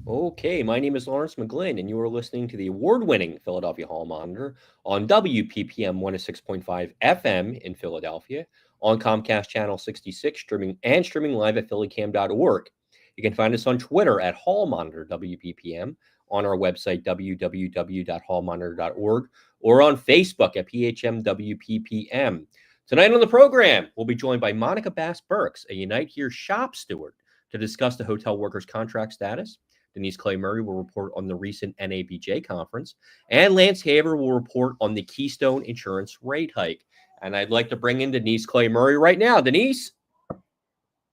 Okay, my name is Lawrence McGlynn, and you are listening to the award-winning Philadelphia Hall Monitor on WPPM 106.5 FM in Philadelphia, on Comcast Channel 66, streaming live at phillycam.org. You can find us on Twitter at Hall Monitor WPPM, on our website www.hallmonitor.org, or on Facebook at PHMWPPM. Tonight on the program, we'll be joined by Monica Bass-Burks, a Unite Here shop steward, to discuss the hotel workers' contract status. Denise Clay-Murray will report on the recent NABJ conference, and Lance Haver will report on the Keystone Insurance rate hike. And I'd like to bring in Denise Clay-Murray right now. Denise?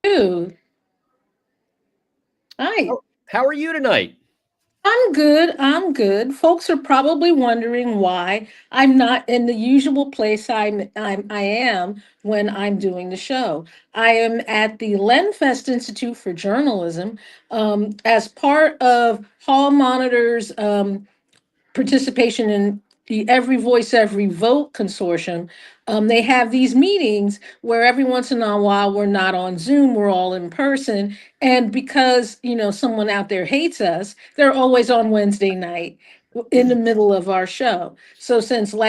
Hi. How are you tonight? I'm good. Folks are probably wondering why I'm not in the usual place I am when I'm doing the show. I am at the Lenfest Institute for Journalism as part of Hall Monitor's participation in the Every Voice, Every Vote consortium. They have these meetings where every once in a while we're not on Zoom, we're all in person. And because, someone out there hates us, they're always on Wednesday night in the middle of our show. So since we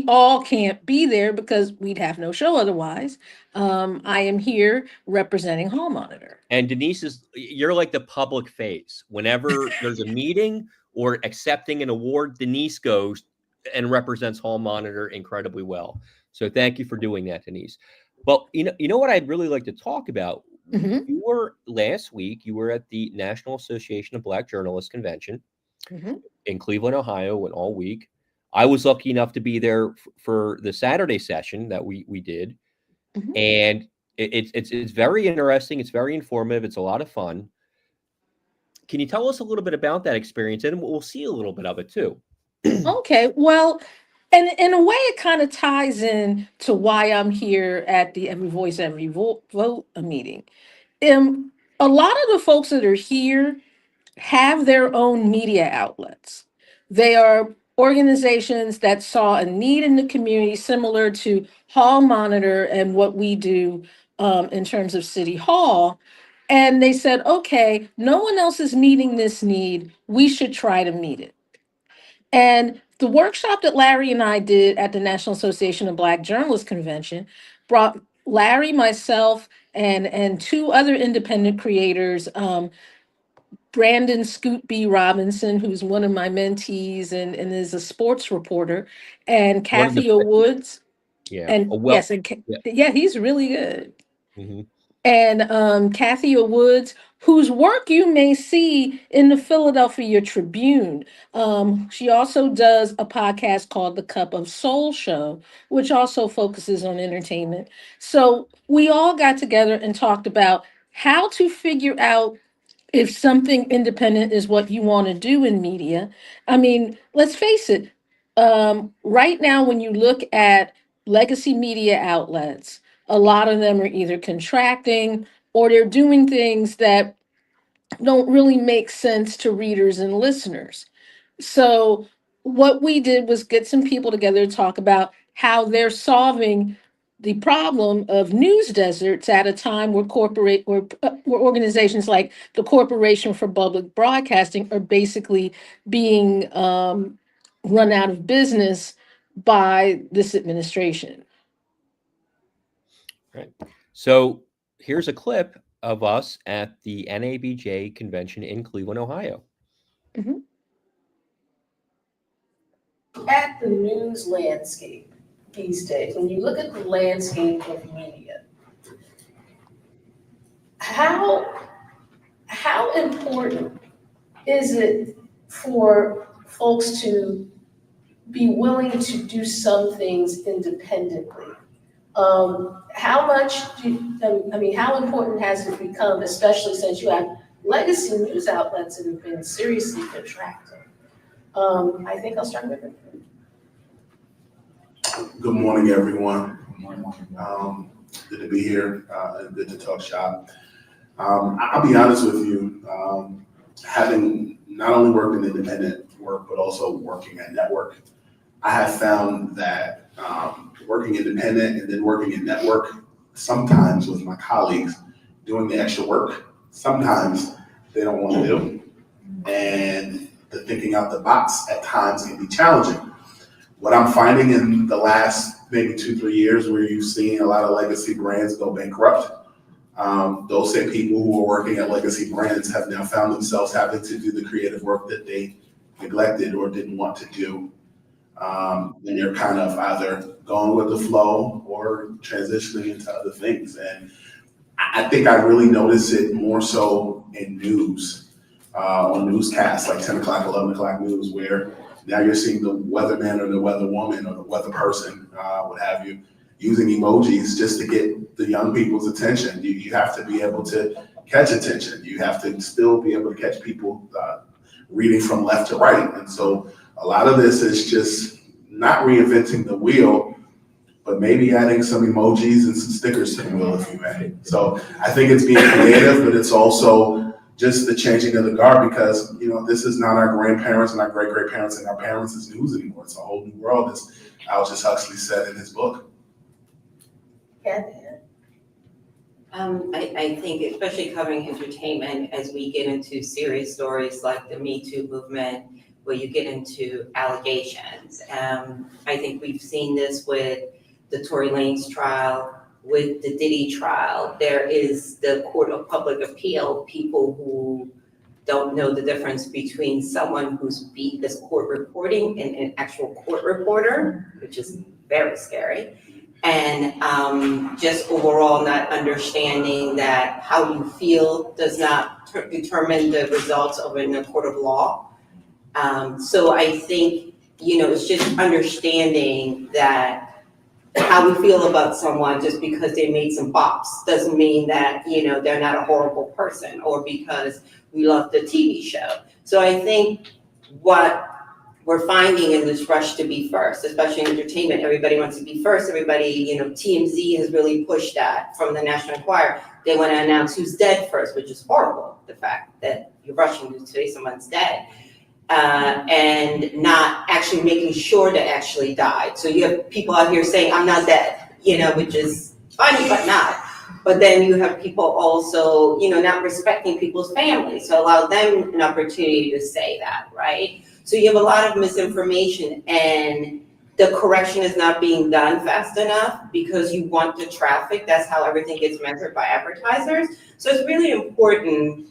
all can't be there because we'd have no show otherwise, I am here representing Hall Monitor. And Denise, you're like the public face. Whenever there's a meeting or accepting an award, Denise goes and represents Hall Monitor incredibly well. So thank you for doing that, Denise. Well, you know what I'd really like to talk about? Mm-hmm. You were last week, you were at the National Association of Black Journalists convention in Cleveland, Ohio, went all week. I was lucky enough to be there for the Saturday session that we did. Mm-hmm. And it's very interesting. It's very informative. It's a lot of fun. Can you tell us a little bit about that experience? And we'll see a little bit of it too. Okay, well, and in a way, it kind of ties in to why I'm here at the Every Voice, Every Vote meeting. A lot of the folks that are here have their own media outlets. They are organizations that saw a need in the community similar to Hall Monitor and what we do in terms of City Hall. And they said, okay, no one else is meeting this need. We should try to meet it. And the workshop that Larry and I did at the National Association of Black Journalists Convention brought Larry, myself, and two other independent creators, Brandon Scoot B. Robinson, who's one of my mentees and is a sports reporter, and One of the Kathy Woods. yeah, And well, yes, and yeah. yeah, he's really good. Mm-hmm. And Kathy Woods, whose work you may see in the Philadelphia Tribune. She also does a podcast called The Cup of Soul Show, which also focuses on entertainment. So we all got together and talked about how to figure out if something independent is what you want to do in media. I mean, let's face it, right now, when you look at legacy media outlets, a lot of them are either contracting or they're doing things that don't really make sense to readers and listeners. So, what we did was get some people together to talk about how they're solving the problem of news deserts at a time where organizations like the Corporation for Public Broadcasting are basically being run out of business by this administration. Right. So here's a clip of us at the NABJ convention in Cleveland, Ohio. Mhm. At the news landscape these days, when you look at the landscape of media, how important is it for folks to be willing to do some things independently? How how important has it become, especially since you have legacy news outlets that have been seriously contracting? I think I'll start with it. Good morning, everyone. Good to be here and good to talk shop. I'll be honest with you, having not only worked in independent work, but also working at network, I have found that working independent and then working in network, sometimes with my colleagues doing the extra work, sometimes they don't want to do. And the thinking out the box at times can be challenging. What I'm finding in the last maybe 2-3 years, where you've seen a lot of legacy brands go bankrupt, those same people who are working at legacy brands have now found themselves having to do the creative work that they neglected or didn't want to do. And they're kind of either going with the flow or transitioning into other things. And I think I really notice it more so in news, on newscasts like 10 o'clock, 11 o'clock news, where now you're seeing the weatherman or the weatherwoman or the weather person, what have you, using emojis just to get the young people's attention. You have to be able to catch attention. You have to still be able to catch people reading from left to right. And so a lot of this is just not reinventing the wheel, but maybe adding some emojis and some stickers to the wheel, if you may. So I think it's being creative, but it's also just the changing of the guard, because, you know, this is not our grandparents and our great-great-parents and our parents' news anymore. It's a whole new world, as Aldous Huxley said in his book. I think, especially covering entertainment, as we get into serious stories like the Me Too movement, where you get into allegations. I think we've seen this with the Tory Lanez trial, with the Diddy trial. There is the Court of Public Appeal, people who don't know the difference between someone who's beat this court reporting and an actual court reporter, which is very scary. And just overall not understanding that how you feel does not determine the results of in a court of law. So I think, you know, it's just understanding that how we feel about someone just because they made some bops doesn't mean that, you know, they're not a horrible person, or because we love the TV show. So I think what we're finding in this rush to be first, especially in entertainment, everybody wants to be first. Everybody, you know, TMZ has really pushed that from the National Enquirer. They want to announce who's dead first, which is horrible. The fact that you're rushing to say someone's dead. And not actually making sure they actually died. So you have people out here saying, I'm not dead, you know, which is funny, but not. But then you have people also, you know, not respecting people's families. So allow them an opportunity to say that, right? So you have a lot of misinformation, and the correction is not being done fast enough because you want the traffic. That's how everything gets measured by advertisers. So it's really important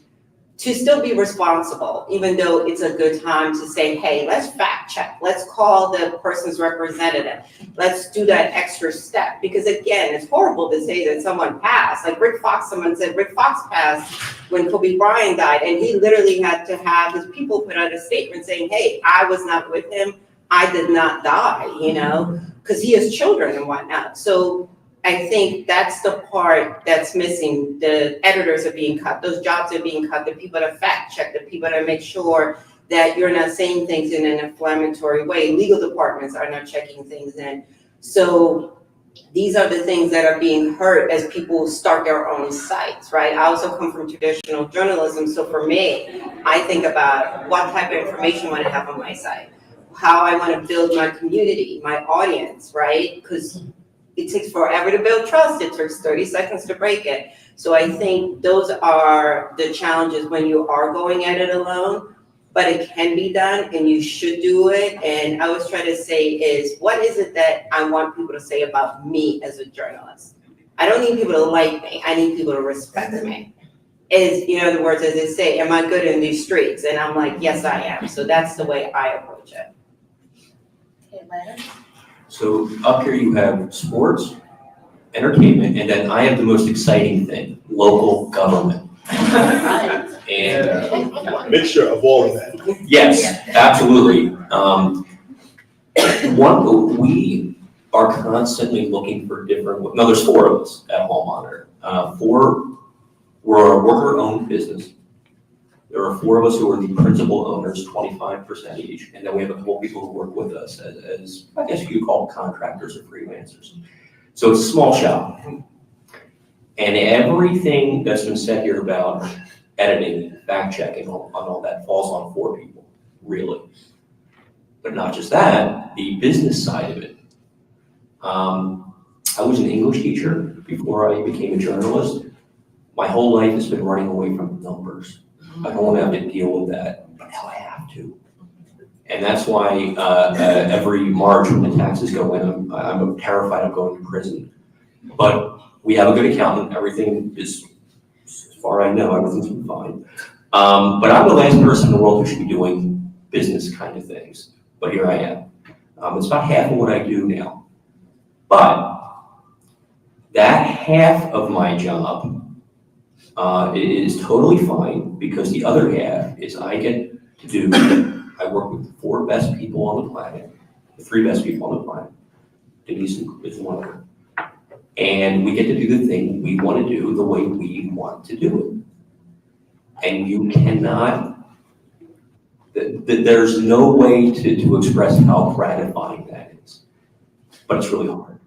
to still be responsible, even though it's a good time to say, hey, let's fact check. Let's call the person's representative. Let's do that extra step. Because again, it's horrible to say that someone passed. Like Rick Fox, someone said Rick Fox passed when Kobe Bryant died, and he literally had to have his people put out a statement saying, hey, I was not with him. I did not die, you know, because he has children and whatnot. So I think that's the part that's missing. The editors are being cut. Those jobs are being cut. The people that fact check, the people that make sure that you're not saying things in an inflammatory way. Legal departments are not checking things in. So these are the things that are being hurt as people start their own sites, right? I also come from traditional journalism. So for me, I think about what type of information I want to have on my site, how I want to build my community, my audience, right? Because it takes forever to build trust. It takes 30 seconds to break it. So I think those are the challenges when you are going at it alone, but it can be done and you should do it. And I always try to say is, what is it that I want people to say about me as a journalist? I don't need people to like me. I need people to respect me. Is, in other words, as they say, am I good in these streets? And I'm like, yes, I am. So that's the way I approach it. Okay, Larry? So up here you have sports, entertainment, and then I have the most exciting thing, local government. And Mixture of all of that. yes, absolutely. We are constantly looking for different, now there's 4 of us at Hall Monitor. We're a worker-owned business. There are 4 of us who are the principal owners, 25% each, and then we have a couple people who work with us as I guess you could call contractors or freelancers. So it's a small shop. And everything that's been said here about editing, fact checking, on all that falls on 4 people, really. But not just that, the business side of it. I was an English teacher before I became a journalist. My whole life has been running away from numbers. I don't want to have to deal with that, but now I have to. And that's why every March when the taxes go in, I'm terrified of going to prison. But we have a good accountant. Everything is, as far as I know, everything's been fine. But I'm the last person in the world who should be doing business kind of things. But here I am. It's about half of what I do now. But that half of my job is totally fine, because the other half is I work with the 4 best people on the planet, the 3 best people on the planet. Denise is one of them. And we get to do the thing we want to do the way we want to do it. And you cannot, there's no way to express how gratifying that is. But it's really hard.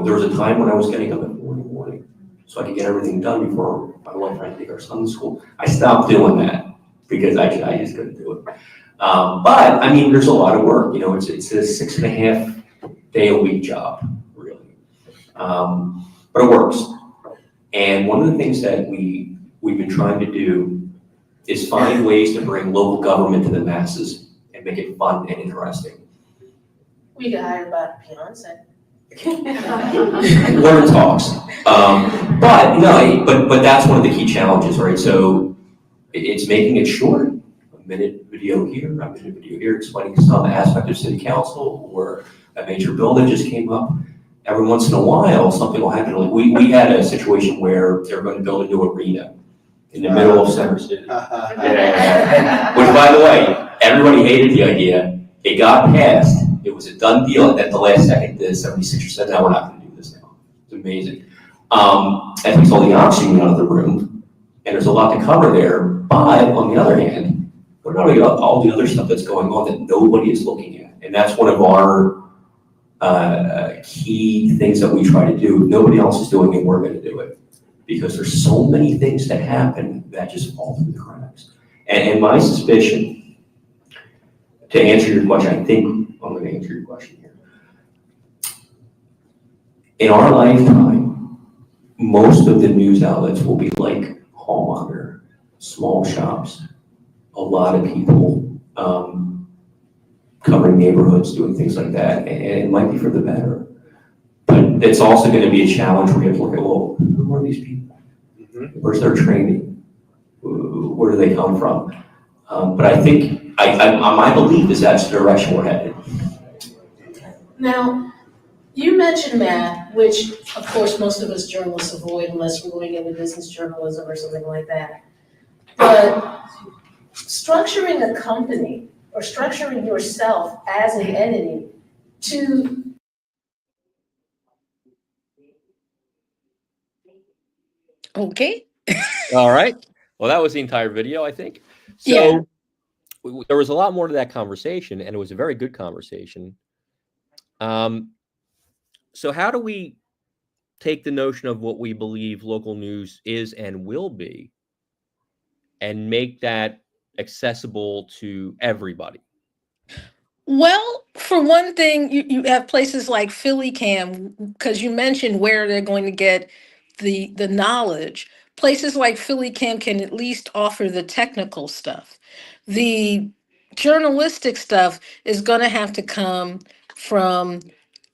There was a time when I was getting up at 4 in the morning so I could get everything done before my wife and I take our son to school. I stopped doing that because I just couldn't do it. But I mean, there's a lot of work. It's a 6.5 day a week job, really. But it works. And one of the things that we've been trying to do is find ways to bring local government to the masses and make it fun and interesting. We got hired by Beyonce. Learn talks. But that's one of the key challenges, right? So it's making it short. A minute video here, a minute video here, explaining some aspect of city council or a major bill that just came up. Every once in a while, something will happen. Like we had a situation where they were going to build a new arena in the middle of Center City. Yeah. Which, by the way, everybody hated the idea. It got passed. It was a done deal, and at the last second, the 76ers said, "No, we're not going to do this now." It's amazing. That takes all the oxygen out of the room, and there's a lot to cover there. But on the other hand, what about all the other stuff that's going on that nobody is looking at? And that's one of our key things that we try to do. Nobody else is doing it, we're going to do it. Because there's so many things that happen that just fall through the cracks. And my suspicion, to answer your question, I think I'm going to answer your question here. In our lifetime, most of the news outlets will be like Hallmark, small shops, a lot of people covering neighborhoods, doing things like that, and it might be for the better. But it's also going to be a challenge where you have to look at, well, who are these people? Where's their training? Where do they come from? But I think, my belief is that's the direction we're headed. Now, you mentioned math, which of course most of us journalists avoid unless we're going into business journalism or something like that. But structuring a company or structuring yourself as an entity to Okay. All right. Well, that was the entire video, I think. So there was a lot more to that conversation, and it was a very good conversation. So how do we take the notion of what we believe local news is and will be and make that accessible to everybody? Well, for one thing, you have places like Philly Cam, because you mentioned where they're going to get the knowledge. Places like Philly Cam can at least offer the technical stuff. The journalistic stuff is going to have to come from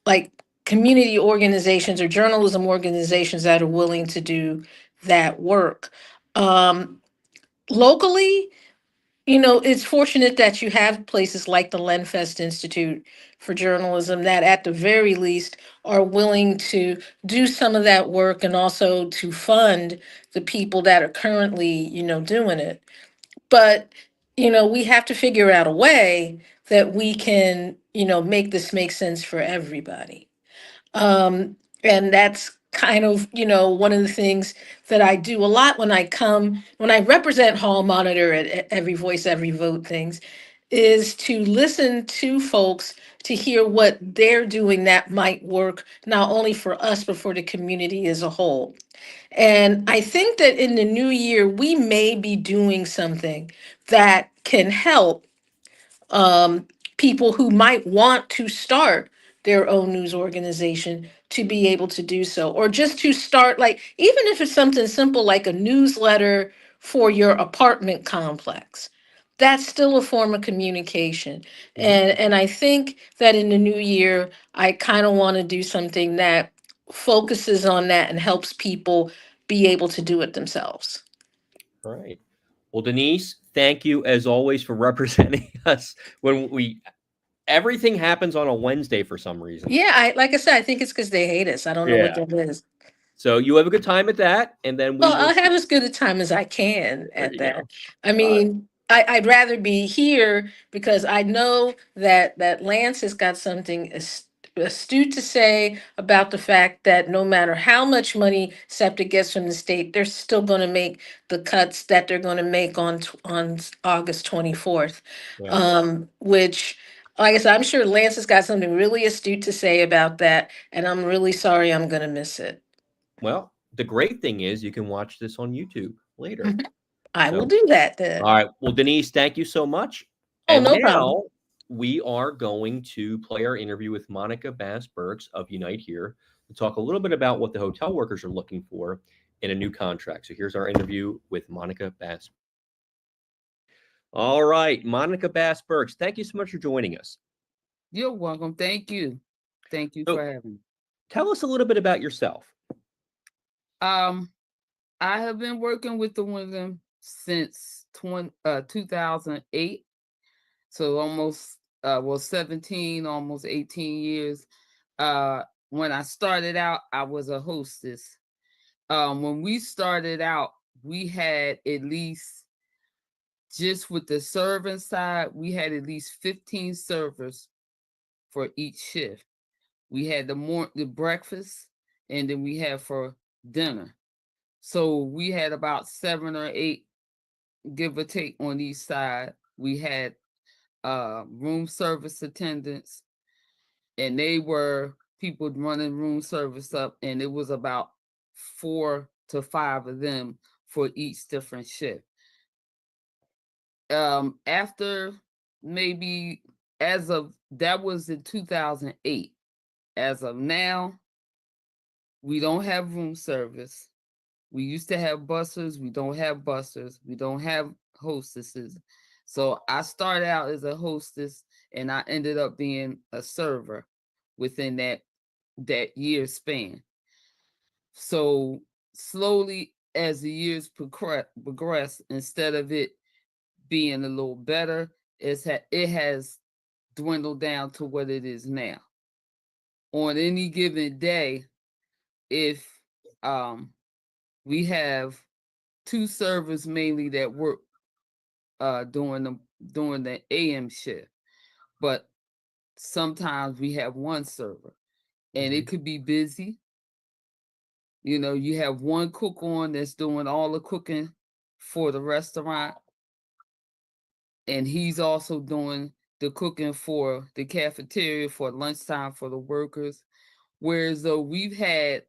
like community organizations or journalism organizations that are willing to do that work. Locally, it's fortunate that you have places like the Lenfest Institute for Journalism that at the very least are willing to do some of that work and also to fund the people that are currently, doing it. But, we have to figure out a way that we can, make this make sense for everybody. And that's kind of, one of the things that I do a lot when I represent Hall Monitor at Every Voice, Every Vote things, is to listen to folks to hear what they're doing that might work, not only for us, but for the community as a whole. And I think that in the new year, we may be doing something that can help people who might want to start their own news organization to be able to do so, or just to start, like, even if it's something simple like a newsletter for your apartment complex. That's still a form of communication. And I think that in the new year, I kind of want to do something that focuses on that and helps people be able to do it themselves. All right. Well, Denise, thank you as always for representing us when everything happens on a Wednesday for some reason. Yeah, like I said, I think it's because they hate us. I don't know what Yeah. that is. So you have a good time at that, and then we Well, will. I'll have as good a time as I can There at you that. go. I mean, I'd rather be here because I know that Lance has got something astute to say about the fact that no matter how much money SEPTA gets from the state, they're still going to make the cuts that they're going to make on August 24th. Yeah. Which, like I said, I'm sure Lance has got something really astute to say about that, and I'm really sorry I'm going to miss it. Well, the great thing is you can watch this on YouTube later. I will So, do that then. all right. Well, Denise, thank you so much. Oh, And no problem. now we are going to play our interview with Monica Bass-Burks of Unite Here to talk a little bit about what the hotel workers are looking for in a new contract. So here's our interview with Monica Bass. All right, Monica Bass-Burks, thank you so much for joining us. You're welcome. Thank you. Thank you for having me. Tell us a little bit about yourself. I have been working with the women since 2008. So almost 17, almost 18 years. When I started out, I was a hostess. When we started out, we had at least, just with the serving side, we had at least 15 servers for each shift. We had the breakfast, and then we had for dinner. So we had about 7 or 8, give or take, on each side. We had room service attendants, and they were people running room service up, and it was about 4 to 5 of them for each different shift. After maybe, as of that was in 2008. As of now, we don't have room service. We used to have bussers. We don't have bussers. We don't have hostesses. So I started out as a hostess, and I ended up being a server within that year span. So slowly, as the years progress, instead of it being a little better, it has dwindled down to what it is now. On any given day, if we have 2 servers mainly that work during the AM shift, but sometimes we have 1 server, and it could be busy. You know, you have 1 cook on that's doing all the cooking for the restaurant, and he's also doing the cooking for the cafeteria for lunchtime for the workers. Whereas though we've had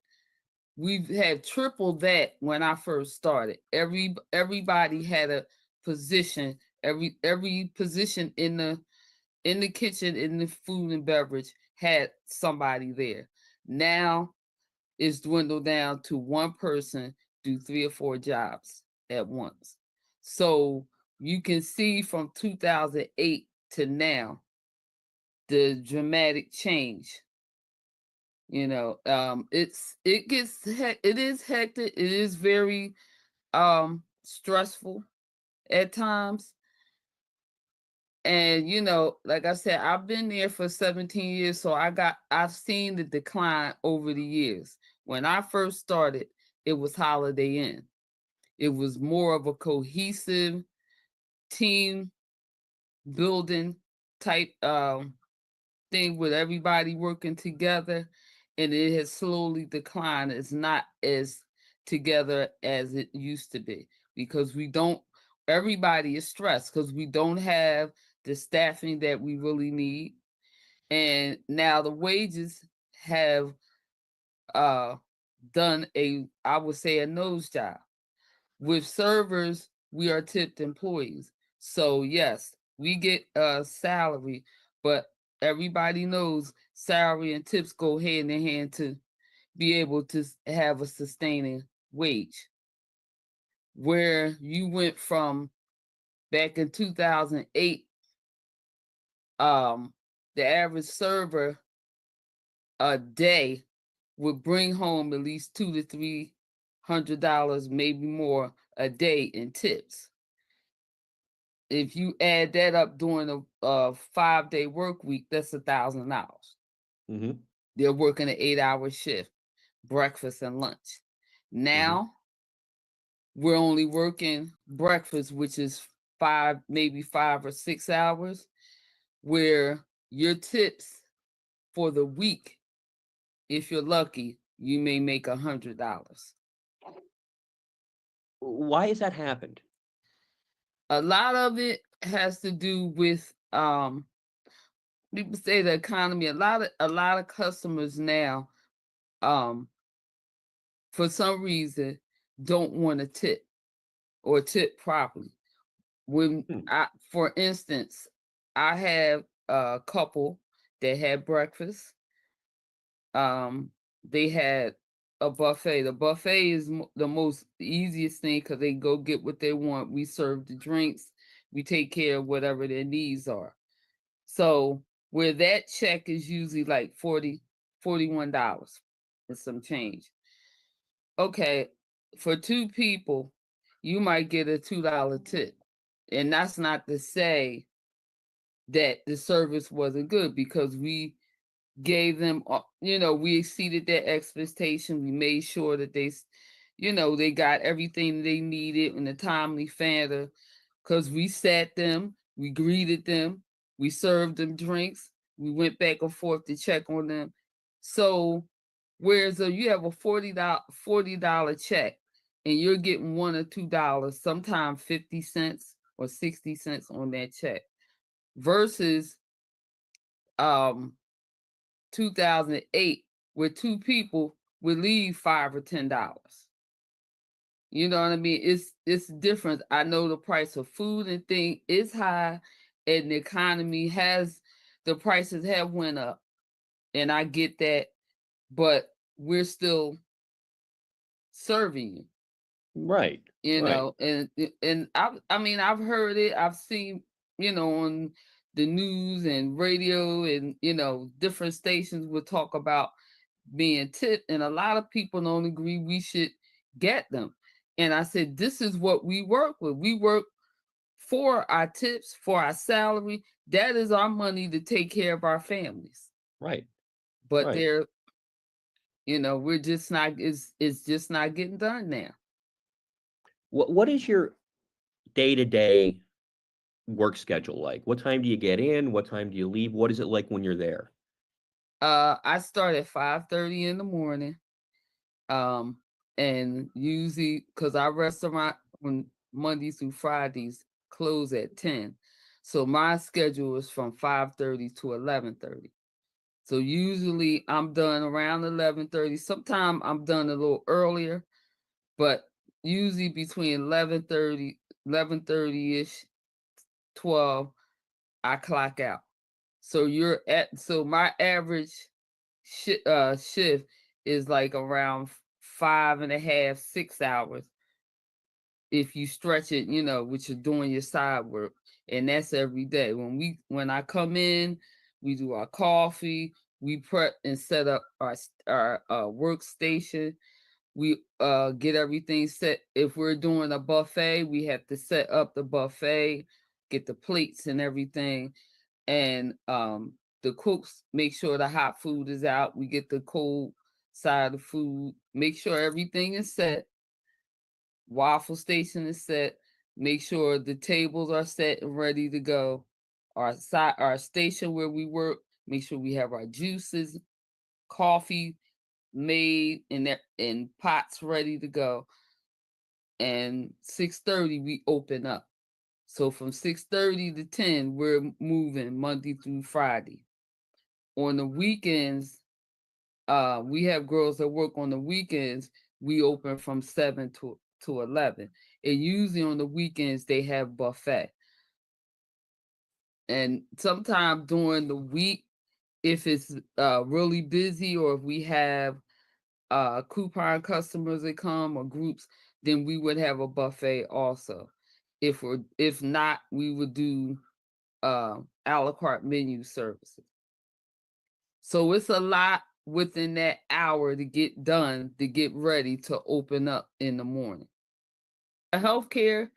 triple that when I first started. Everybody had a position. Every position in the kitchen, in the food and beverage, had somebody there. Now it's dwindled down to 1 person do 3 or 4 jobs at once. So you can see from 2008 to now the dramatic change. You know, it is hectic. It is very stressful at times. And you know, like I said, I've been there for 17 years, so I've seen the decline over the years. When I first started, it was Holiday Inn. It was more of a cohesive team building type thing with everybody working together, and it has slowly declined. It's not as together as it used to be because everybody is stressed because we don't have the staffing that we really need. And now the wages have done I would say, a nosedive. With servers, we are tipped employees. So yes, we get a salary, but everybody knows salary and tips go hand in hand to be able to have a sustaining wage. Where you went from back in 2008, the average server a day would bring home at least $200 to $300, maybe more a day in tips. If you add that up during a 5-day work week, that's $1,000. Mm-hmm. They're working an 8-hour shift, breakfast and lunch. Now we're only working breakfast, which is maybe 5 or 6 hours, where your tips for the week, if you're lucky, you may make $100. Why has that happened? A lot of it has to do with people say the economy. A lot of customers now, for some reason, don't want to tip or tip properly. When for instance, I have a couple that had breakfast. They had a buffet. The buffet is the most easiest thing because they go get what they want. We serve the drinks. We take care of whatever their needs are. So where that check is usually like $41 and some change. Okay, for 2 people, you might get a $2 tip. And that's not to say that the service wasn't good, because we gave them, we exceeded their expectation. We made sure that they got everything they needed in a timely manner, because we sat them, we greeted them, we served them drinks, we went back and forth to check on them. So whereas you have a $40 check and you're getting $1 or $2, sometimes 50 cents or 60 cents on that check, versus 2008, where 2 people would leave $5 or $10. You know what I mean? It's different. I know the price of food and thing is high, and the economy the prices have went up, and I get that, but we're still serving you. Right. You know, and I've heard it, I've seen, on the news and radio, and different stations will talk about being tipped, and a lot of people don't agree we should get them. And I said, this is what we work with. We work for our tips, for our salary. That is our money to take care of our families. Right. But they're, we're just not, it's just not getting done now. What is your day-to-day work schedule like? What time do you get in? What time do you leave? What is it like when you're there? I start at 5:30 in the morning. And usually, because our restaurant on Mondays through Fridays close at 10. So my schedule is from 5:30 to 11:30. So usually I'm done around 11:30. Sometimes I'm done a little earlier, but usually between 11:30-ish, 12, I clock out. So my average shift is like around 5.5, 6 hours. If you stretch it, which you're doing your side work, and that's every day. When I come in, we do our coffee, we prep and set up our workstation. We get everything set. If we're doing a buffet, we have to set up the buffet, get the plates and everything, and the cooks make sure the hot food is out. We get the cold side of food, make sure everything is set. Waffle station is set. Make sure the tables are set and ready to go. Our station where we work, make sure we have our juices, coffee made in pots ready to go. And 6:30 we open up. So from 6:30 to 10, we're moving Monday through Friday. On the weekends, we have girls that work on the weekends. We open from 7 to 11. And usually on the weekends, they have buffet. And sometime during the week, if it's really busy, or if we have coupon customers that come or groups, then we would have a buffet also. If not, we would do a la carte menu services. So it's a lot within that hour to get done, to get ready to open up in the morning. Healthcare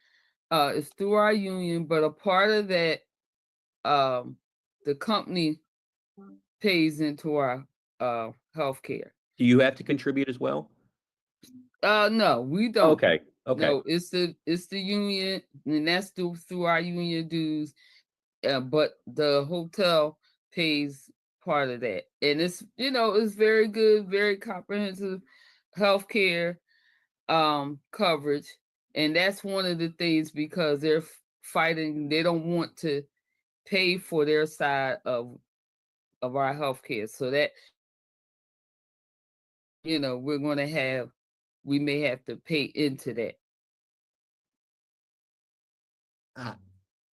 is through our union, but a part of that, the company pays into our healthcare. Do you have to contribute as well? No, we don't. Okay. No, it's the union, and that's through our union dues. But the hotel pays part of that, and it's it's very good, very comprehensive healthcare coverage, and that's one of the things, because they're fighting. They don't want to pay for their side of our healthcare, so that we're going to have, we may have to pay into that.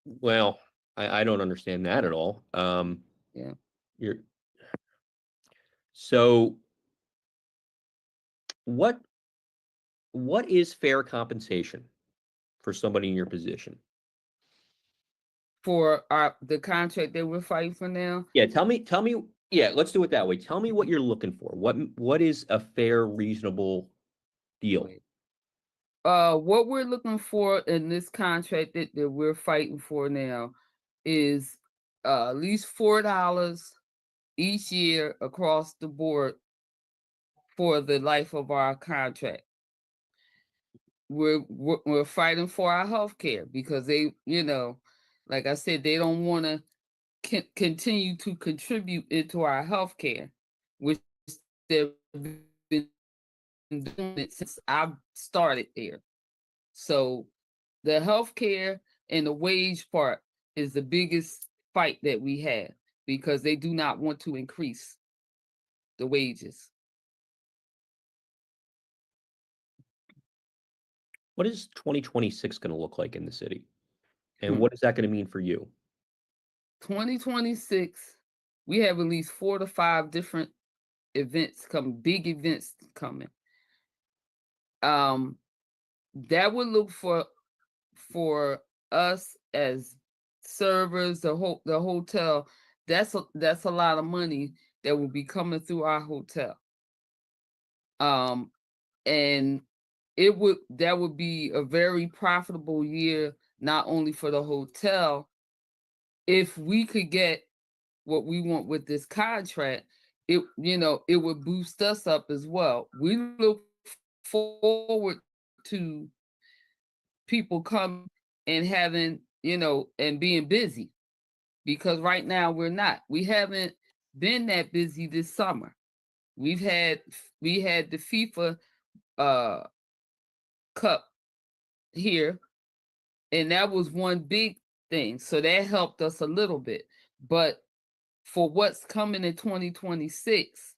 Well, I don't understand that at all. Yeah. So what is fair compensation for somebody in your position? For the contract that we're fighting for now? Yeah, tell me. Yeah, let's do it that way. Tell me what you're looking for. What is a fair, reasonable deal? What we're looking for in this contract that we're fighting for now is at least $4 each year across the board for the life of our contract. We're fighting for our health care, because they, like I said, they don't want to continue to contribute into our health care, which they've been doing it since I started there. So the health care and the wage part is the biggest fight that we have, because they do not want to increase the wages. What is 2026 going to look like in the city? And what is that going to mean for you? 2026, we have at least 4 to 5 different events coming, big events coming. That would look for us as servers, the hotel. That's a lot of money that will be coming through our hotel. And that would be a very profitable year, not only for the hotel. If we could get what we want with this contract, it would boost us up as well. We look forward to people come and having, and being busy, because right now we haven't been that busy this summer. We had the FIFA Cup here, and that was one big thing, so that helped us a little bit. But for what's coming in 2026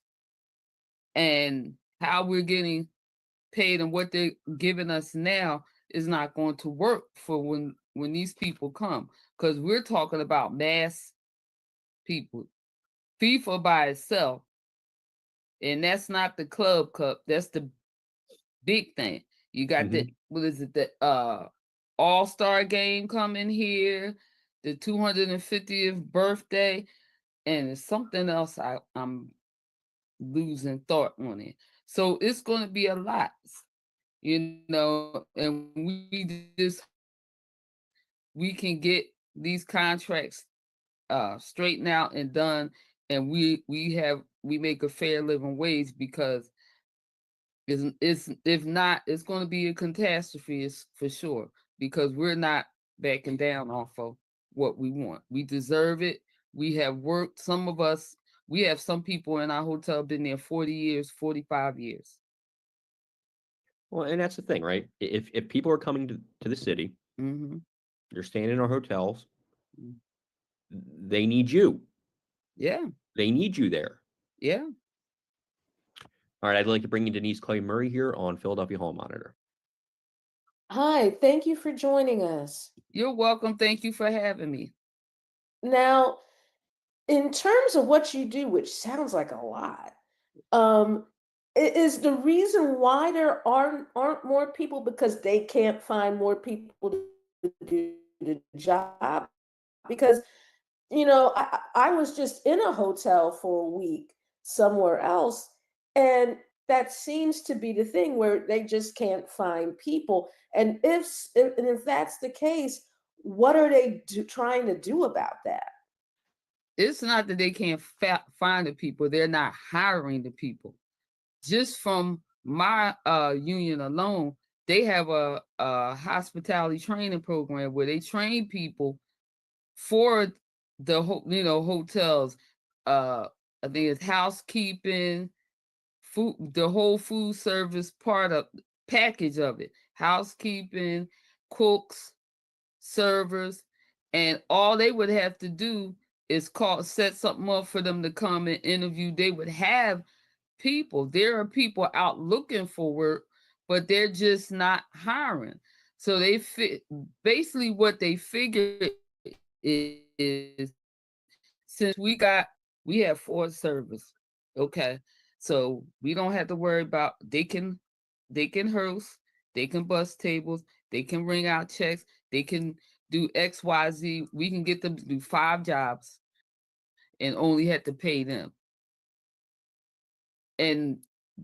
and how we're getting paid and what they're giving us now is not going to work for when these people come, because we're talking about mass people. FIFA by itself, and that's not the Club Cup, that's the big thing. You got the All-Star game coming here, the 250th birthday, and it's something else I'm losing thought on it. So it's going to be a lot, and we can get these contracts straightened out and done, and we make a fair living wage, because if not, it's going to be a catastrophe, for sure, because we're not backing down off of what we want. We deserve it. We have worked. Some of us, we have some people in our hotel been there 40 years, 45 years. Well, and that's the thing, right? If people are coming to the city, they're staying in our hotels, they need you. Yeah. They need you there. Yeah. All right, I'd like to bring in Denise Clay-Murray here on Philadelphia Hall Monitor. Hi, thank you for joining us. You're welcome. Thank you for having me. Now, in terms of what you do, which sounds like a lot, is the reason why there aren't more people because they can't find more people to do the job? Because, I was just in a hotel for a week somewhere else, and that seems to be the thing where they just can't find people. And if that's the case, what are they trying to do about that? It's not that they can't find the people, they're not hiring the people. Just from my union alone, they have a hospitality training program where they train people for the hotels. I think it's housekeeping, food, the whole food service part of package of it. Housekeeping, cooks, servers, and all they would have to do is set something up for them to come and interview. They would have people. There are people out looking for work, but they're just not hiring. So basically what they figure is, since we have 4 servers, okay, so we don't have to worry about, they can host, they can bus tables, they can ring out checks, they can do XYZ. We can get them to do 5 jobs and only have to pay them. And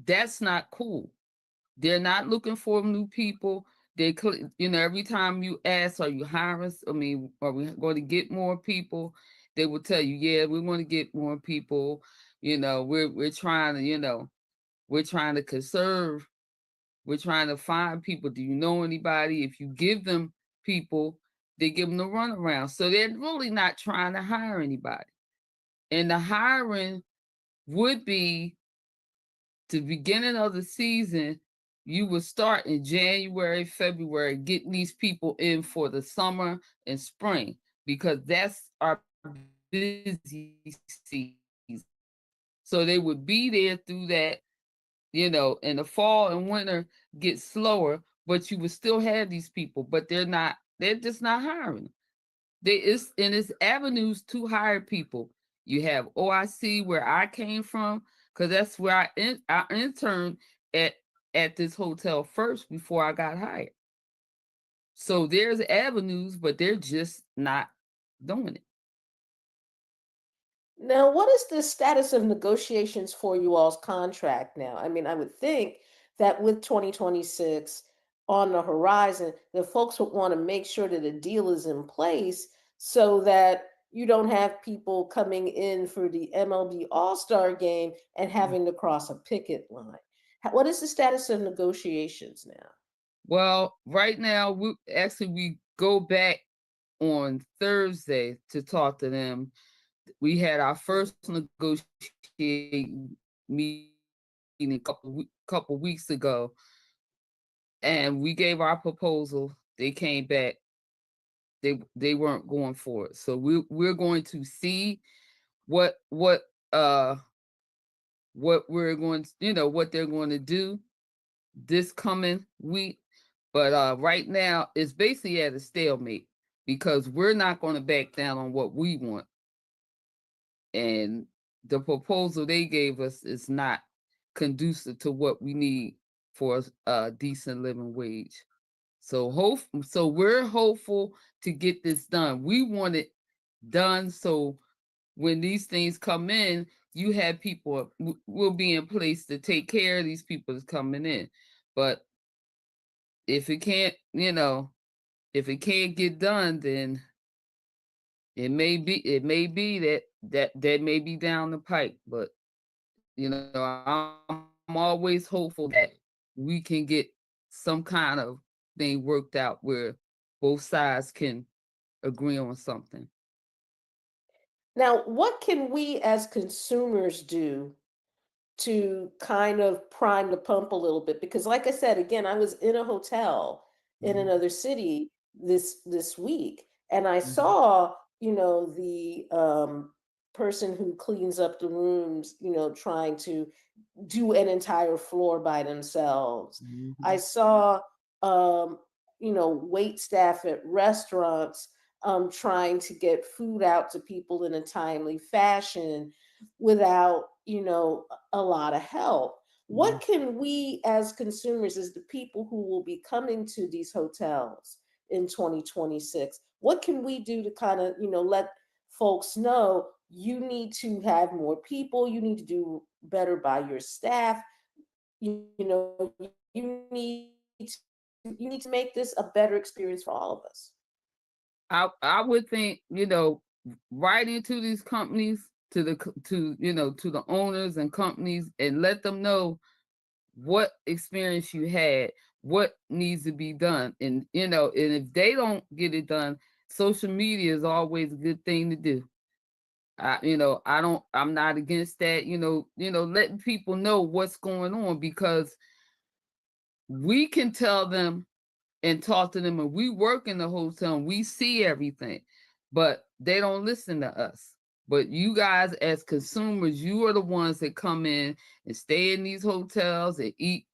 that's not cool. They're not looking for new people. Every time you ask, are you hiring? I mean, are we going to get more people? They will tell you, yeah, we want to get more people. We're trying to, we're trying to conserve. We're trying to find people. Do you know anybody? If you give them people, they give them the runaround. So they're really not trying to hire anybody. And the hiring would be the beginning of the season. You would start in January, February, getting these people in for the summer and spring, because that's our busy season. So they would be there through that, and the fall and winter get slower, but you would still have these people, but they're just not hiring. It's avenues to hire people. You have OIC, where I came from, because that's where I interned at this hotel first before I got hired. So there's avenues, but they're just not doing it. Now, what is the status of negotiations for you all's contract now? I mean, I would think that with 2026 on the horizon, the folks would want to make sure that a deal is in place so that you don't have people coming in for the MLB All-Star game and having to cross a picket line. What is the status of negotiations now? Well, right now, we go back on Thursday to talk to them. We had our first negotiating meeting a couple weeks ago, and we gave our proposal. They came back. They weren't going for it. So we're going to see what we're going to, what they're going to do this coming week. But right now it's basically at a stalemate, because we're not going to back down on what we want. And the proposal they gave us is not conducive to what we need for a decent living wage. So we're hopeful to get this done. We want it done so when these things come in, you have people will be in place to take care of these people that's coming in. But if it can't, get done, then it may be that may be down the pike. But I'm always hopeful that we can get some kind of thing worked out where both sides can agree on something. Now, what can we as consumers do to kind of prime the pump a little bit? Because like I said, again, I was in a hotel in another city this week, and I saw, the person who cleans up the rooms, trying to do an entire floor by themselves. I saw wait staff at restaurants trying to get food out to people in a timely fashion without, a lot of help. What can we as consumers, as the people who will be coming to these hotels in 2026, what can we do to kind of, let folks know you need to have more people, you need to do better by your staff, you need to make this a better experience for all of us. I would think, writing to these companies, to the owners and companies, and let them know what experience you had, what needs to be done. And if they don't get it done, social media is always a good thing to do. I'm not against that, letting people know what's going on, because we can tell them and talk to them, and we work in the hotel and we see everything, but they don't listen to us. But you guys as consumers, you are the ones that come in and stay in these hotels and eat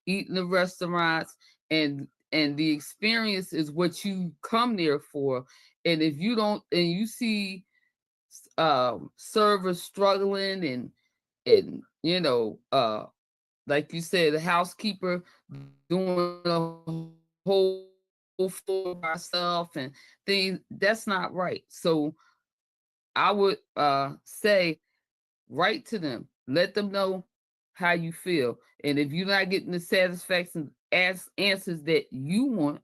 in the restaurants, and the experience is what you come there for. And if you don't, and you see servers struggling, and like you said, the housekeeper doing a whole floor by herself and things, that's not right. So I would say, write to them, let them know how you feel. And if you're not getting the satisfaction answers that you want,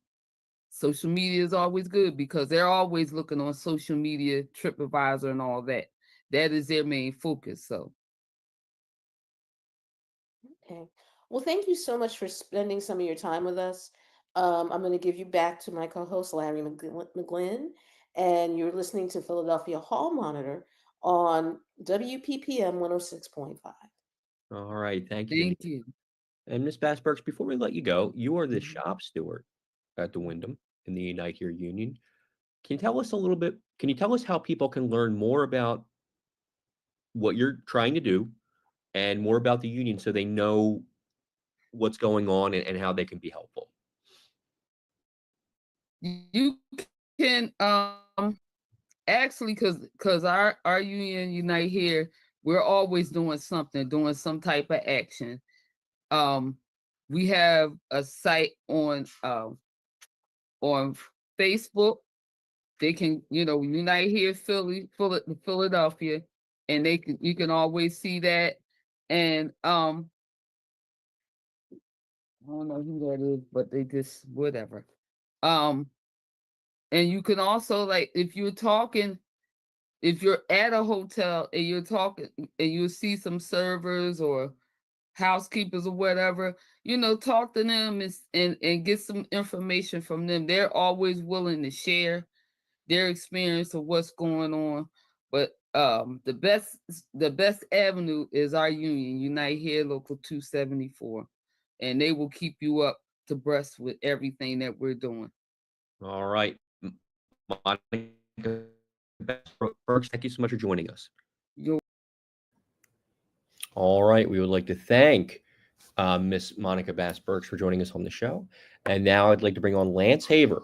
social media is always good, because they're always looking on social media, TripAdvisor and all that. That is their main focus. So Okay. Well, thank you so much for spending some of your time with us. I'm going to give you back to my co-host, Larry McGlynn, and you're listening to Philadelphia Hall Monitor on WPPM 106.5. All right. Thank you. thank you. And Ms. Bass-Burks, before we let you go, you are the shop steward at the Wyndham in the Unite Here Union. Can you tell us a little bit? Can you tell us how people can learn more about what you're trying to do and more about the union, so they know what's going on and how they can be helpful? You can actually, because our union Unite Here, we're always doing something, doing some type of action. We have a site on Facebook. They can, Unite Here Philadelphia, and you can always see that. And I don't know who that is, but they just whatever. And you can also, like, if you're at a hotel and you're talking and you see some servers or housekeepers or whatever, talk to them and get some information from them. They're always willing to share their experience of what's going on. But the best avenue is our union, Unite Here Local 274, and they will keep you up to breast with everything that we're doing. All right. Monica Bass-Burks, thank you so much for joining us. All right. We would like to thank Miss Monica Bass-Burks for joining us on the show. And now I'd like to bring on Lance Haver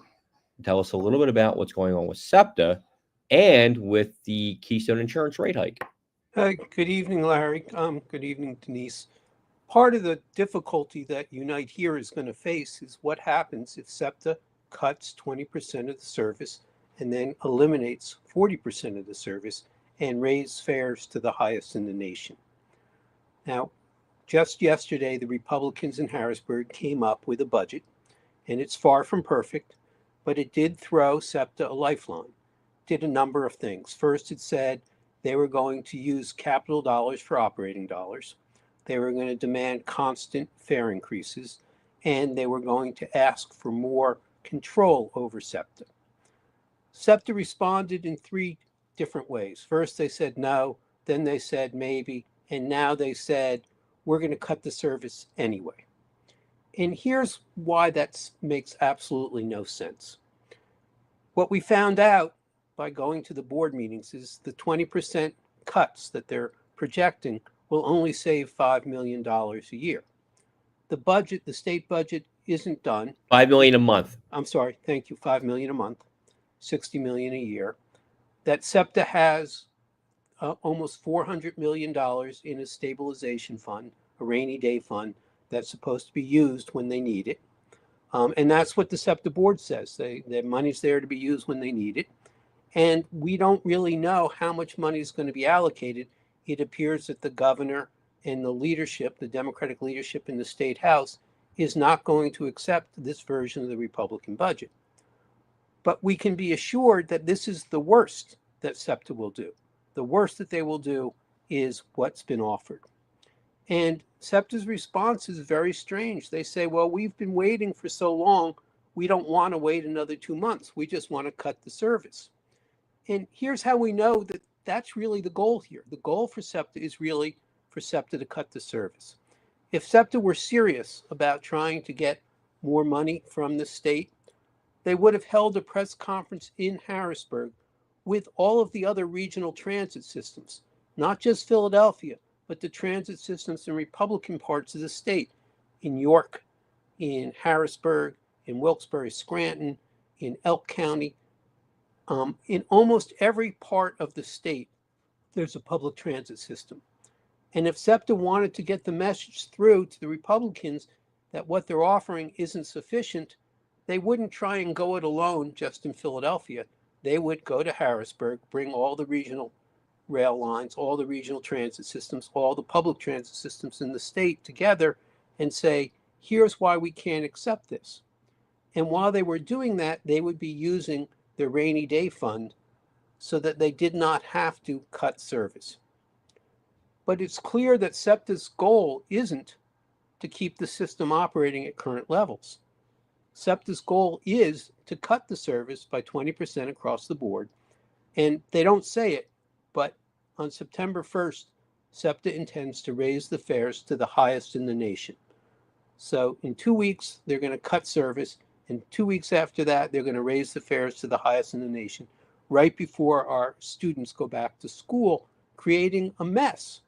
to tell us a little bit about what's going on with SEPTA and with the Keystone Insurance rate hike. Good evening, Larry. Good evening, Denise. Part of the difficulty that Unite Here is going to face is what happens if SEPTA cuts 20% of the service and then eliminates 40% of the service and raises fares to the highest in the nation. Now, just yesterday, the Republicans in Harrisburg came up with a budget, and it's far from perfect, but it did throw SEPTA a lifeline. Did a number of things. First, it said they were going to use capital dollars for operating dollars. They were going to demand constant fare increases, and they were going to ask for more control over SEPTA. SEPTA responded in three different ways. First, they said no, then they said maybe, and now they said, we're going to cut the service anyway. And here's why that makes absolutely no sense. What we found out by going to the board meetings is the 20% cuts that they're projecting will only save $5 million a year. The budget, the state budget, isn't done. $5 million a month. I'm sorry, thank you, $5 million a month. $60 million a year, that SEPTA has almost $400 million in a stabilization fund, a rainy day fund that's supposed to be used when they need it. And that's what the SEPTA board says. The money's there to be used when they need it. And we don't really know how much money is going to be allocated. It appears that the governor and the leadership, the Democratic leadership in the state house, is not going to accept this version of the Republican budget. But we can be assured that this is the worst that SEPTA will do. The worst that they will do is what's been offered. And SEPTA's response is very strange. They say, well, we've been waiting for so long, we don't want to wait another 2 months. We just want to cut the service. And here's how we know that that's really the goal here. The goal for SEPTA is really for SEPTA to cut the service. If SEPTA were serious about trying to get more money from the state, they would have held a press conference in Harrisburg with all of the other regional transit systems, not just Philadelphia, but the transit systems in Republican parts of the state, in York, in Harrisburg, in Wilkes-Barre, Scranton, in Elk County. In almost every part of the state, there's a public transit system. And if SEPTA wanted to get the message through to the Republicans that what they're offering isn't sufficient, they wouldn't try and go it alone just in Philadelphia. They would go to Harrisburg, bring all the regional rail lines, all the regional transit systems, all the public transit systems in the state together and say, here's why we can't accept this. And while they were doing that, they would be using the rainy day fund so that they did not have to cut service. But it's clear that SEPTA's goal isn't to keep the system operating at current levels. SEPTA's goal is to cut the service by 20% across the board. And they don't say it, but on September 1st, SEPTA intends to raise the fares to the highest in the nation. So in 2 weeks, they're going to cut service. And 2 weeks after that, they're going to raise the fares to the highest in the nation, right before our students go back to school, creating a mess.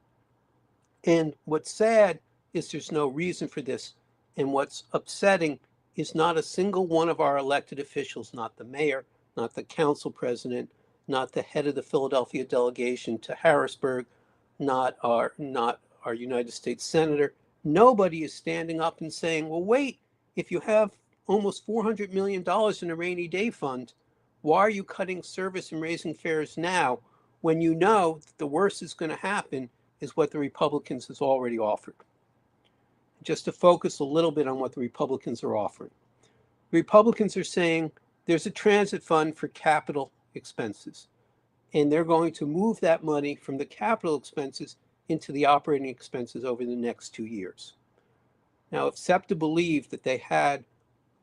And what's sad is there's no reason for this. And what's upsetting is not a single one of our elected officials, not the mayor, not the council president, not the head of the Philadelphia delegation to Harrisburg, not our United States Senator. Nobody is standing up and saying, well, wait, if you have almost $400 million in a rainy day fund, why are you cutting service and raising fares now when you know that the worst is going to happen is what the Republicans has already offered? Just to focus a little bit on what the Republicans are offering. The Republicans are saying there's a transit fund for capital expenses, and they're going to move that money from the capital expenses into the operating expenses over the next 2 years. Now, if SEPTA believed that they had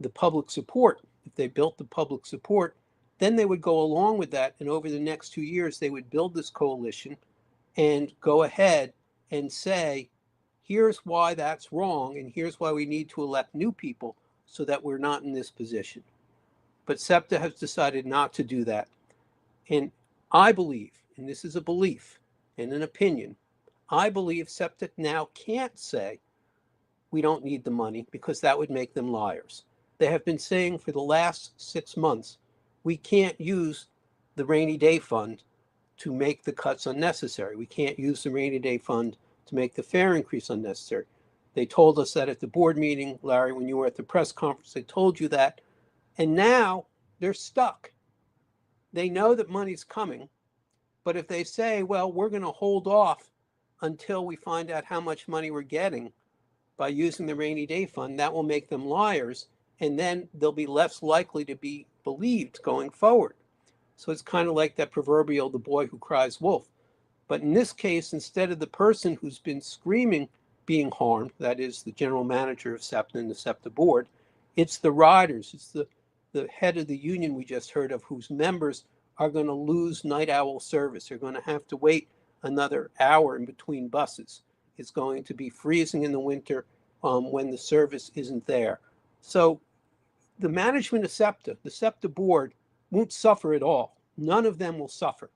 the public support, if they built the public support, then they would go along with that, and over the next 2 years, they would build this coalition and go ahead and say, here's why that's wrong, and here's why we need to elect new people so that we're not in this position. But SEPTA has decided not to do that. And I believe, and this is a belief and an opinion, I believe SEPTA now can't say we don't need the money because that would make them liars. They have been saying for the last 6 months, we can't use the rainy day fund to make the cuts unnecessary. We can't use the rainy day fund to make the fare increase unnecessary. They told us that at the board meeting, Larry, when you were at the press conference, they told you that. And now they're stuck. They know that money's coming, but if they say, well, we're going to hold off until we find out how much money we're getting by using the rainy day fund, that will make them liars, and then they'll be less likely to be believed going forward. So it's kind of like that proverbial, the boy who cries wolf. But in this case, instead of the person who's been screaming being harmed, that is the general manager of SEPTA and the SEPTA board, it's the riders, it's the head of the union we just heard of, whose members are going to lose night owl service. They're going to have to wait another hour in between buses. It's going to be freezing in the winter when the service isn't there. So the management of SEPTA, the SEPTA board, won't suffer at all. None of them will suffer.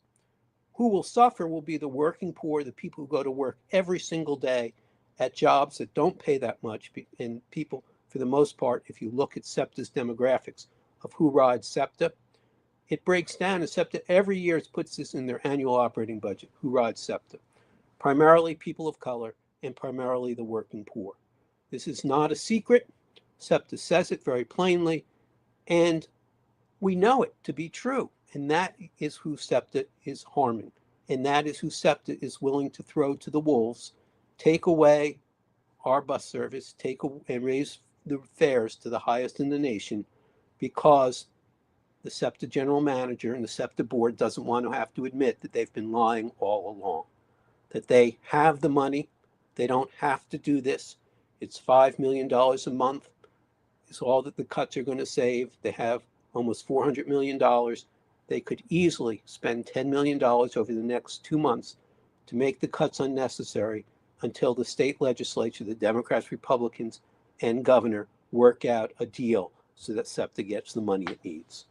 Who will suffer will be the working poor, the people who go to work every single day at jobs that don't pay that much. And people, for the most part, if you look at SEPTA's demographics of who rides SEPTA, It breaks down, and SEPTA every year puts this in their annual operating budget. Who rides SEPTA? Primarily people of color and primarily the working poor. This is not a secret. SEPTA says it very plainly, and we know it to be true. And that is who SEPTA is harming. And that is who SEPTA is willing to throw to the wolves, take away our bus service, and raise the fares to the highest in the nation, because the SEPTA general manager and the SEPTA board doesn't want to have to admit that they've been lying all along, that they have the money. They don't have to do this. It's $5 million a month. It's all that the cuts are going to save. They have almost $400 million. They could easily spend $10 million over the next 2 months to make the cuts unnecessary until the state legislature, the Democrats, Republicans, and governor work out a deal so that SEPTA gets the money it needs.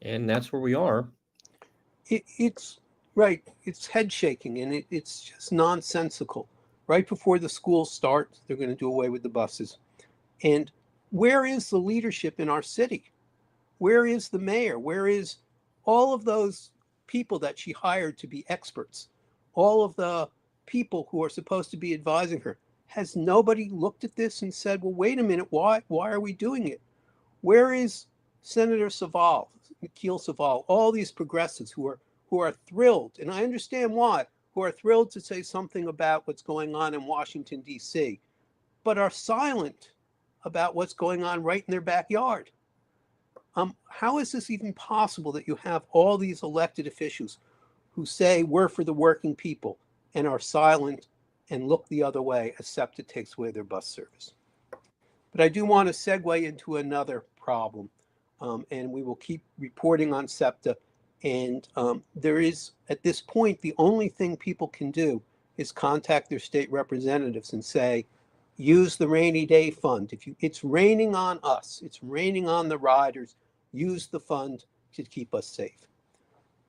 And that's where we are. It's right. It's head shaking, and it's just nonsensical. Right before the schools start, they're going to do away with the buses. And where is the leadership in our city? Where is the mayor? Where is all of those people that she hired to be experts? All of the people who are supposed to be advising her. Has nobody looked at this and said, well, wait a minute, why are we doing it? Where is Senator Saval, Nikhil Saval, all these progressives who are thrilled, and I understand why, who are thrilled to say something about what's going on in Washington, D.C., but are silent about what's going on right in their backyard? How is this even possible that you have all these elected officials who say we're for the working people and are silent and look the other way as SEPTA takes away their bus service? But I do want to segue into another problem, and we will keep reporting on SEPTA. And there is, at this point, the only thing people can do is contact their state representatives and say, use the rainy day fund. It's raining on us, it's raining on the riders, use the fund to keep us safe.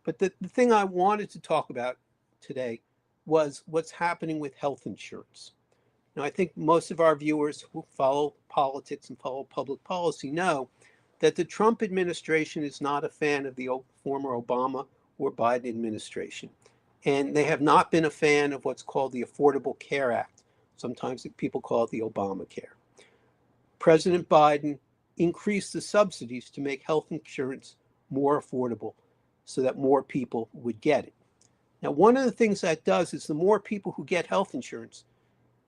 But the thing I wanted to talk about today was what's happening with health insurance. Now, I think most of our viewers who follow politics and follow public policy know that the Trump administration is not a fan of the former Obama or Biden administration. And they have not been a fan of what's called the Affordable Care Act. Sometimes people call it the Obamacare. President Biden increased the subsidies to make health insurance more affordable so that more people would get it. Now, one of the things that does is the more people who get health insurance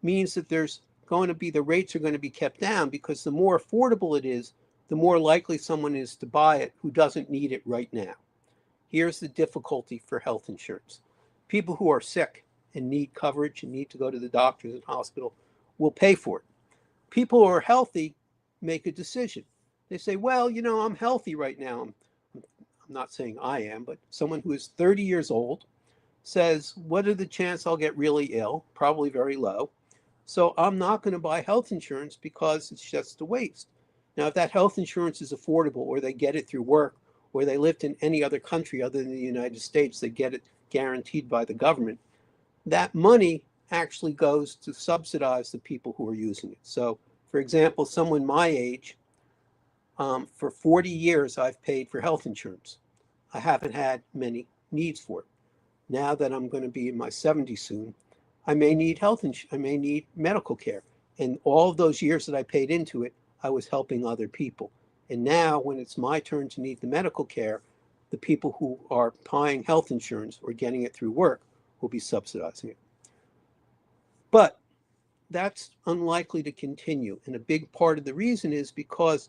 means that the rates are going to be kept down, because the more affordable it is, the more likely someone is to buy it who doesn't need it right now. Here's the difficulty for health insurance. People who are sick and need coverage and need to go to the doctors and hospital will pay for it. People who are healthy make a decision. They say, well, I'm healthy right now. I'm not saying I am, but someone who is 30 years old says, what are the chances I'll get really ill? Probably very low. So I'm not going to buy health insurance because it's just a waste. Now, if that health insurance is affordable, or they get it through work, or they lived in any other country other than the United States, they get it guaranteed by the government, that money actually goes to subsidize the people who are using it. So, for example, someone my age, for 40 years, I've paid for health insurance. I haven't had many needs for it. Now that I'm going to be in my 70s soon, I may need I may need medical care. And all of those years that I paid into it, I was helping other people. And now when it's my turn to need the medical care, the people who are buying health insurance or getting it through work will be subsidizing it. But that's unlikely to continue. And a big part of the reason is because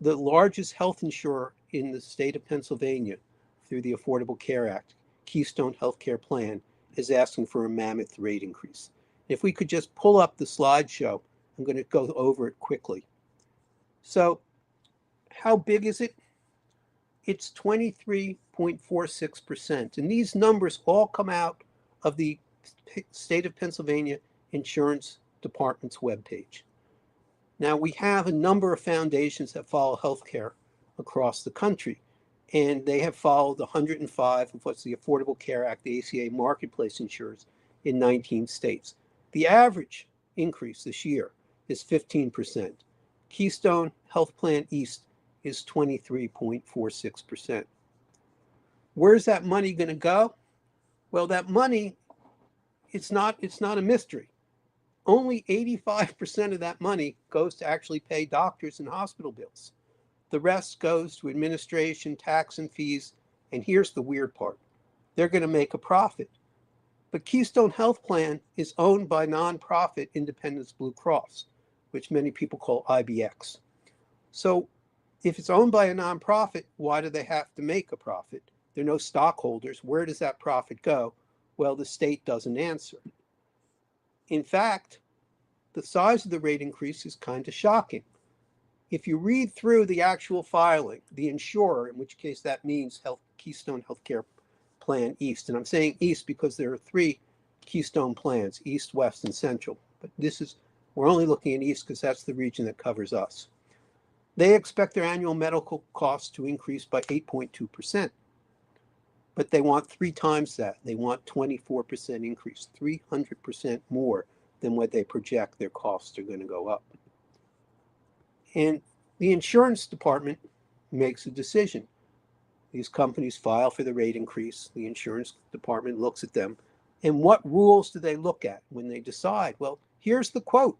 the largest health insurer in the state of Pennsylvania, through the Affordable Care Act, Keystone Healthcare Plan, is asking for a mammoth rate increase. If we could just pull up the slideshow, I'm going to go over it quickly. So how big is it? It's 23.46%. And these numbers all come out of the state of Pennsylvania Insurance Department's webpage. Now, we have a number of foundations that follow healthcare across the country, and they have followed 105 of what's the Affordable Care Act, the ACA marketplace insurers in 19 states. The average increase this year is 15%. Keystone Health Plan East is 23.46%. Where's that money going to go? Well, that money, it's not a mystery. Only 85% of that money goes to actually pay doctors and hospital bills. The rest goes to administration, tax, and fees. And here's the weird part. They're going to make a profit. But Keystone Health Plan is owned by nonprofit Independence Blue Cross, which many people call IBX. So if it's owned by a nonprofit, why do they have to make a profit? There are no stockholders. Where does that profit go? Well, the state doesn't answer. In fact, the size of the rate increase is kind of shocking. If you read through the actual filing, the insurer, in which case that means Keystone Healthcare Plan East, and I'm saying East because there are 3 Keystone plans, East, West, and Central. But we're only looking at East because that's the region that covers us. They expect their annual medical costs to increase by 8.2%. But they want 3 times that. They want 24% increase, 300% more than what they project their costs are going to go up. And the insurance department makes a decision. These companies file for the rate increase. The insurance department looks at them. And what rules do they look at when they decide? Well, here's the quote.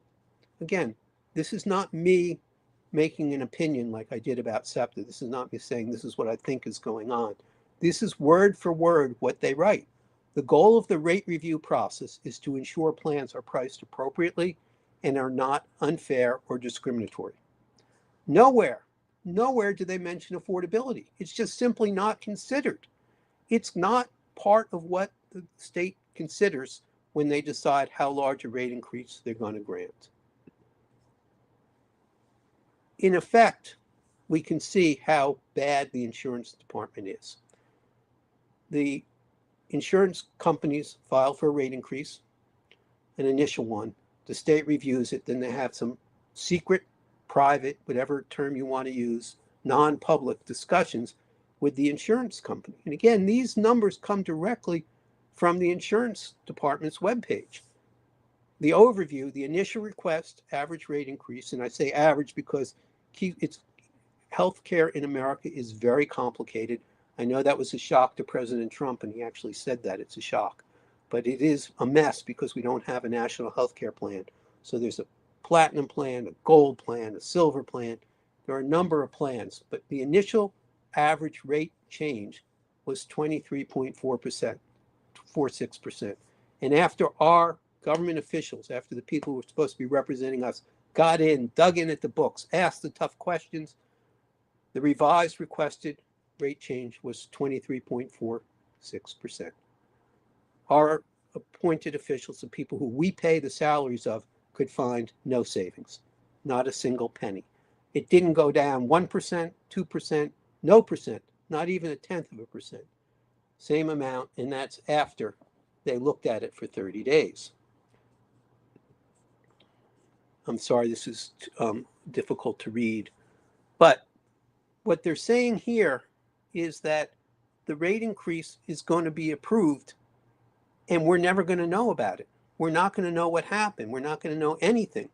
Again, this is not me making an opinion like I did about SEPTA. This is not me saying this is what I think is going on. This is word for word what they write. The goal of the rate review process is to ensure plans are priced appropriately and are not unfair or discriminatory. Nowhere do they mention affordability. It's just simply not considered. It's not part of what the state considers when they decide how large a rate increase they're going to grant. In effect, we can see how bad the insurance department is. The insurance companies file for a rate increase, an initial one. The state reviews it, then they have some secret, private, whatever term you want to use, non-public discussions with the insurance company. And again, these numbers come directly from the insurance department's webpage. The overview, the initial request, average rate increase, and I say average because healthcare in America is very complicated. I know that was a shock to President Trump, and he actually said that it's a shock. But it is a mess because we don't have a national healthcare plan. So there's a platinum plan, a gold plan, a silver plan. There are a number of plans, but the initial average rate change was 23.46%. And after our government officials, after the people who were supposed to be representing us, got in, dug in at the books, asked the tough questions, the revised requested rate change was 23.46%. Our appointed officials, the people who we pay the salaries of, could find no savings, not a single penny. It didn't go down 1%, 2%, no percent, not even 0.1%. Same amount, and that's after they looked at it for 30 days. I'm sorry, this is difficult to read, but what they're saying here is that the rate increase is going to be approved and we're never going to know about it. We're not going to know what happened. We're not going to know anything.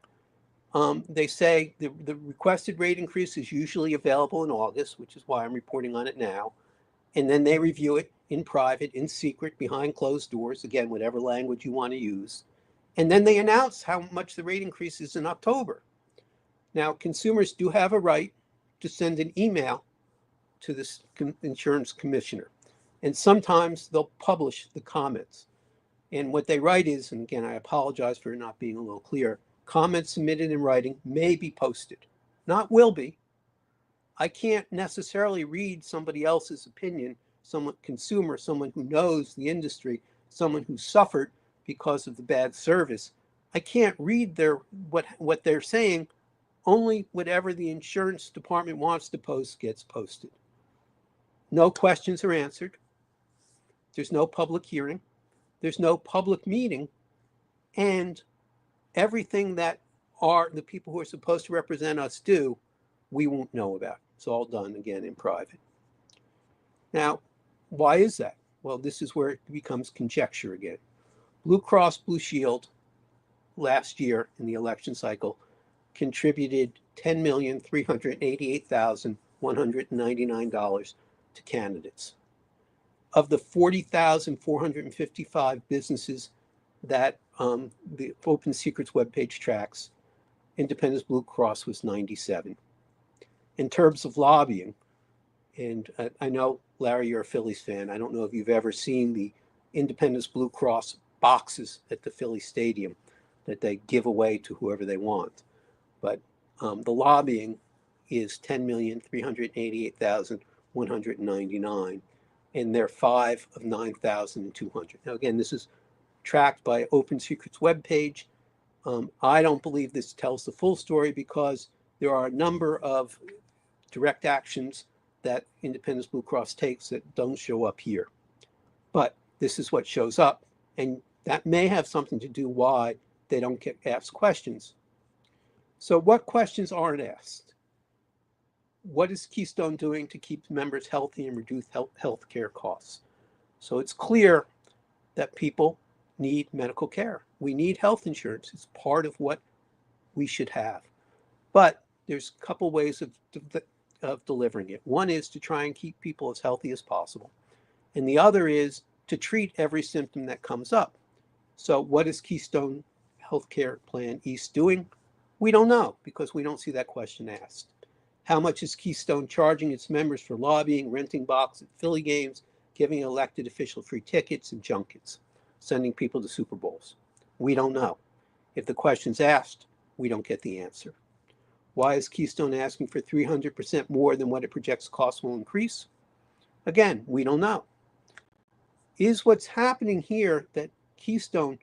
They say the requested rate increase is usually available in August, which is why I'm reporting on it now. And then they review it in private, in secret, behind closed doors, again, whatever language you want to use. And then they announce how much the rate increase is in October. Now, consumers do have a right to send an email to the insurance commissioner. And sometimes they'll publish the comments. And what they write is, and again, I apologize for not being a little clear, comments submitted in writing may be posted, not will be. I can't necessarily read somebody else's opinion, consumer, someone who knows the industry, someone who suffered because of the bad service. I can't read what they're saying. Only whatever the insurance department wants to post gets posted. No questions are answered. There's no public hearing. There's no public meeting. And everything that the people who are supposed to represent us do, we won't know about. It's all done, again, in private. Now, why is that? Well, this is where it becomes conjecture again. Blue Cross Blue Shield last year in the election cycle contributed $10,388,199 to candidates. Of the 40,455 businesses that the Open Secrets webpage tracks, Independence Blue Cross was 97. In terms of lobbying, and I know, Larry, you're a Phillies fan. I don't know if you've ever seen the Independence Blue Cross boxes at the Philly Stadium that they give away to whoever they want. But the lobbying is $10,388,199, and they're 5 of 9,200. Now, again, this is tracked by Open Secrets webpage. I don't believe this tells the full story because there are a number of direct actions that Independence Blue Cross takes that don't show up here. But this is what shows up, and that may have something to do why they don't get asked questions. So what questions aren't asked? What is Keystone doing to keep members healthy and reduce health care costs? So it's clear that people need medical care. We need health insurance. It's part of what we should have. But there's a couple ways of delivering it. One is to try and keep people as healthy as possible. And the other is to treat every symptom that comes up. So what is Keystone Healthcare Plan East doing? We don't know because we don't see that question asked. How much is Keystone charging its members for lobbying, renting boxes at Philly games, giving elected officials free tickets and junkets, sending people to Super Bowls? We don't know. If the question's asked, we don't get the answer. Why is Keystone asking for 300% more than what it projects costs will increase? Again, we don't know. Is what's happening here that Keystone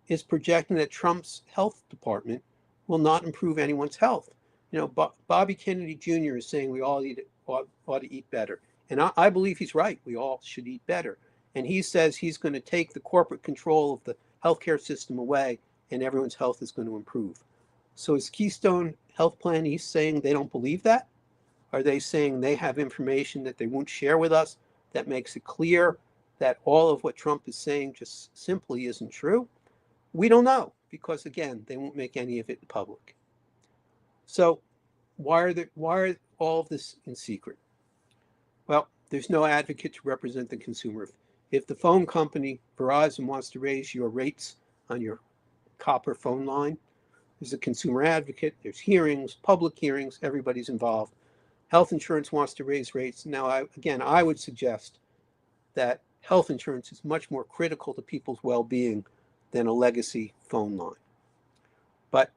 is projecting that Trump's health department will not improve anyone's health? You know, Bobby Kennedy Jr. is saying we all ought to eat better. And I believe he's right. We all should eat better. And he says he's going to take the corporate control of the healthcare system away and everyone's health is going to improve. So is Keystone Health Plan East saying they don't believe that? Are they saying they have information that they won't share with us that makes it clear that all of what Trump is saying just simply isn't true? We don't know because, again, they won't make any of it public. So why are all of this in secret? Well, there's no advocate to represent the consumer. If the phone company, Verizon, wants to raise your rates on your copper phone line, there's a consumer advocate, there's hearings, public hearings, everybody's involved. Health insurance wants to raise rates. Now, I would suggest that health insurance is much more critical to people's well-being than a legacy phone line. But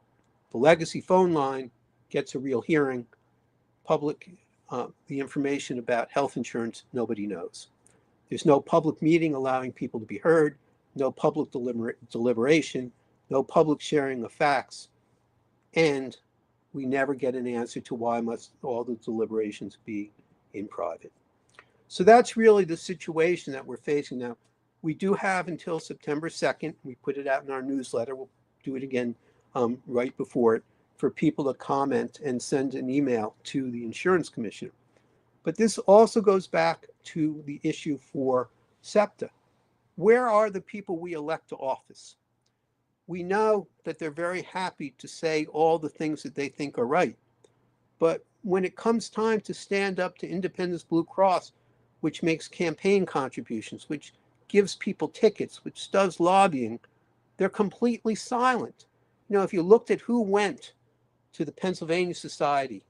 the legacy phone line gets a real hearing. Public, the information about health insurance, nobody knows. There's no public meeting allowing people to be heard, no public deliberation, no public sharing of facts, and we never get an answer to why must all the deliberations be in private. So that's really the situation that we're facing now. We do have until September 2nd. We put it out in our newsletter. We'll do it again right before it for people to comment and send an email to the insurance commissioner. But this also goes back to the issue for SEPTA. Where are the people we elect to office? We know that they're very happy to say all the things that they think are right. But when it comes time to stand up to Independence Blue Cross, which makes campaign contributions, which gives people tickets, which does lobbying, they're completely silent. You know, if you looked at who went to the Pennsylvania Society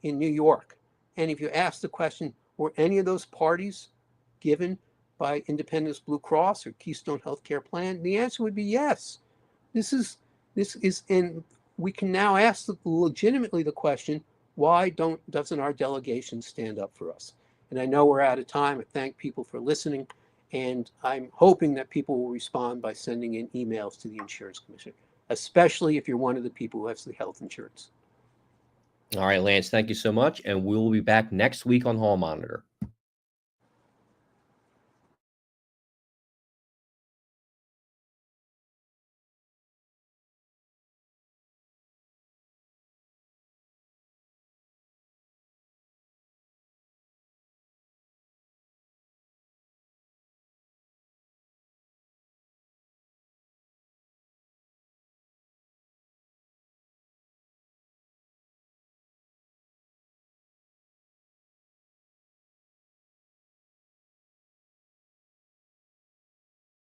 in New York, and if you asked the question, were any of those parties given by Independence Blue Cross or Keystone Healthcare Plan? The answer would be yes. This is, and we can now ask legitimately the question, why doesn't our delegation stand up for us? And I know we're out of time. I thank people for listening, and I'm hoping that people will respond by sending in emails to the insurance commissioner, especially if you're one of the people who has the health insurance. All right, Lance, thank you so much. And we'll be back next week on Hall Monitor.